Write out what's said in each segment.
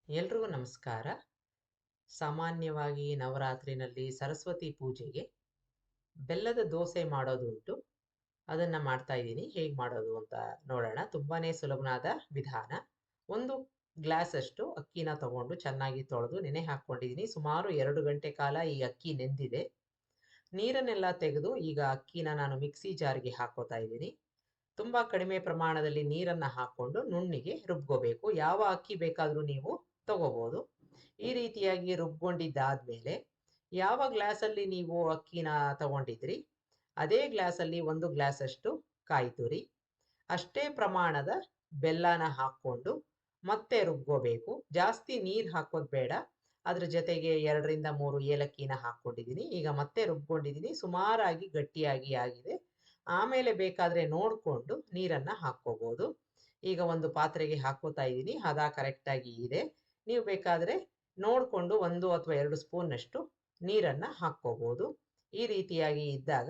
ಎಲ್ರಿಗೂ ನಮಸ್ಕಾರ. ಸಾಮಾನ್ಯವಾಗಿ ನವರಾತ್ರಿನಲ್ಲಿ ಸರಸ್ವತಿ ಪೂಜೆಗೆ ಬೆಲ್ಲದ ದೋಸೆ ಮಾಡೋದುಂಟು. ಅದನ್ನ ಮಾಡ್ತಾ ಇದ್ದೀನಿ. ಹೇಗೆ ಮಾಡೋದು ಅಂತ ನೋಡೋಣ. ತುಂಬಾನೇ ಸುಲಭನಾದ ವಿಧಾನ. 1 ಗ್ಲಾಸ್ ಅಷ್ಟು ಅಕ್ಕಿನ ತಗೊಂಡು ಚೆನ್ನಾಗಿ ತೊಳೆದು ನೆನೆ ಹಾಕೊಂಡಿದ್ದೀನಿ. ಸುಮಾರು 2 ಗಂಟೆ ಕಾಲ ಈ ಅಕ್ಕಿ ನೆಂದಿದೆ. ನೀರನ್ನೆಲ್ಲ ತೆಗೆದು ಈಗ ಅಕ್ಕಿನ ನಾನು ಮಿಕ್ಸಿ ಜಾರ್ಗೆ ಹಾಕೋತಾ ಇದ್ದೀನಿ. ತುಂಬಾ ಕಡಿಮೆ ಪ್ರಮಾಣದಲ್ಲಿ ನೀರನ್ನ ಹಾಕೊಂಡು ನುಣ್ಣಿಗೆ ರುಬ್ಕೋಬೇಕು. ಯಾವ ಅಕ್ಕಿ ಬೇಕಾದ್ರೂ ನೀವು ತಗೋಬಹುದು. ಈ ರೀತಿಯಾಗಿ ರುಬ್ಕೊಂಡಿದ್ದಾದ್ಮೇಲೆ ಯಾವ ಗ್ಲಾಸಲ್ಲಿ ನೀವು ಅಕ್ಕಿನ ತಗೊಂಡಿದ್ರಿ ಅದೇ ಗ್ಲಾಸಲ್ಲಿ 1 ಗ್ಲಾಸ್ ಅಷ್ಟು ಕಾಯಿ ತುರಿ, ಅಷ್ಟೇ ಪ್ರಮಾಣದ ಬೆಲ್ಲನ ಹಾಕೊಂಡು ಮತ್ತೆ ರುಬ್ಕೋಬೇಕು. ಜಾಸ್ತಿ ನೀರು ಹಾಕೋದು ಬೇಡ. ಅದ್ರ ಜೊತೆಗೆ 2 ರಿಂದ 3 ಏಲಕ್ಕಿನ ಹಾಕೊಂಡಿದ್ದೀನಿ. ಈಗ ಮತ್ತೆ ರುಬ್ಕೊಂಡಿದ್ದೀನಿ. ಸುಮಾರಾಗಿ ಗಟ್ಟಿಯಾಗಿ ಆಗಿದೆ. ಆಮೇಲೆ ಬೇಕಾದ್ರೆ ನೋಡ್ಕೊಂಡು ನೀರನ್ನ ಹಾಕ್ಕೋಬಹುದು. ಈಗ ಒಂದು ಪಾತ್ರೆಗೆ ಹಾಕೋತಾ ಇದ್ದೀನಿ. ಹದ ಕರೆಕ್ಟಾಗಿ ಇದೆ. ನೀವು ಬೇಕಾದ್ರೆ ನೋಡ್ಕೊಂಡು 1 ಅಥವಾ 2 ಸ್ಪೂನ್ನಷ್ಟು ನೀರನ್ನ ಹಾಕ್ಕೋಬಹುದು. ಈ ರೀತಿಯಾಗಿ ಇದ್ದಾಗ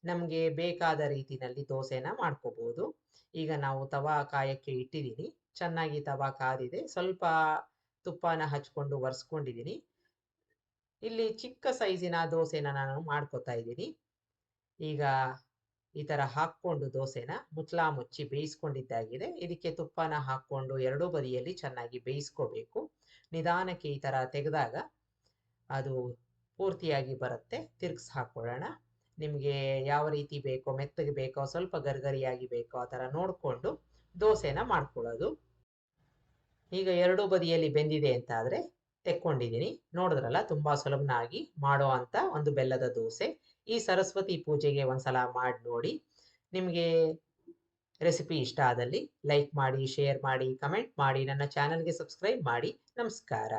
ನಮಗೆ ಬೇಕಾದ ರೀತಿನಲ್ಲಿ ದೋಸೆನ ಮಾಡ್ಕೋಬಹುದು. ಈಗ ನಾವು ತವಾ ಕಾಯಕ್ಕೆ ಇಟ್ಟಿದ್ದೀನಿ. ಚೆನ್ನಾಗಿ ತವಾ ಕಾದಿದೆ. ಸ್ವಲ್ಪ ತುಪ್ಪನ ಹಚ್ಕೊಂಡು ಒರೆಸ್ಕೊಂಡಿದ್ದೀನಿ. ಇಲ್ಲಿ ಚಿಕ್ಕ ಸೈಜಿನ ದೋಸೆನ ನಾನು ಮಾಡ್ಕೋತಾ ಇದ್ದೀನಿ. ಈಗ ಈ ತರ ಹಾಕ್ಕೊಂಡು ದೋಸೆನ ಮುಚ್ಚಳ ಮುಚ್ಚಿ ಬೇಯಿಸ್ಕೊಂಡಿದ್ದಾಗಿದೆ. ಇದಕ್ಕೆ ತುಪ್ಪನ ಹಾಕ್ಕೊಂಡು 2 ಬದಿಯಲ್ಲಿ ಚೆನ್ನಾಗಿ ಬೇಯಿಸ್ಕೋಬೇಕು. ನಿಧಾನಕ್ಕೆ ಈ ತರ ತೆಗೆದಾಗ ಅದು ಪೂರ್ತಿಯಾಗಿ ಬರುತ್ತೆ. ತಿರ್ಗಿಸ್ ಹಾಕೊಳ್ಳೋಣ. ನಿಮಗೆ ಯಾವ ರೀತಿ ಬೇಕೋ, ಮೆತ್ತಗೆ ಬೇಕೋ, ಸ್ವಲ್ಪ ಗರಿಗರಿಯಾಗಿ ಬೇಕೋ ಆ ತರ ನೋಡ್ಕೊಂಡು ದೋಸೆನ ಮಾಡ್ಕೊಳ್ಳೋದು. ಈಗ 2 ಬದಿಯಲ್ಲಿ ಬೆಂದಿದೆ ಅಂತ ಆದ್ರೆ ತೆಕ್ಕೊಂಡಿದ್ದೀನಿ. ನೋಡಿದ್ರಲ್ಲ, ತುಂಬಾ ಸುಲಭನಾಗಿ ಮಾಡೋ ಅಂತ ಒಂದು ಬೆಲ್ಲದ ದೋಸೆ. ಈ ಸರಸ್ವತಿ ಪೂಜೆಗೆ ಒಂದ್ಸಲ ಮಾಡಿ ನೋಡಿ. ನಿಮಗೆ ರೆಸಿಪಿ ಇಷ್ಟ ಆದಲ್ಲಿ ಲೈಕ್ ಮಾಡಿ, ಶೇರ್ ಮಾಡಿ, ಕಮೆಂಟ್ ಮಾಡಿ, ನನ್ನ ಚಾನಲ್ಗೆ ಸಬ್ಸ್ಕ್ರೈಬ್ ಮಾಡಿ. ನಮಸ್ಕಾರ.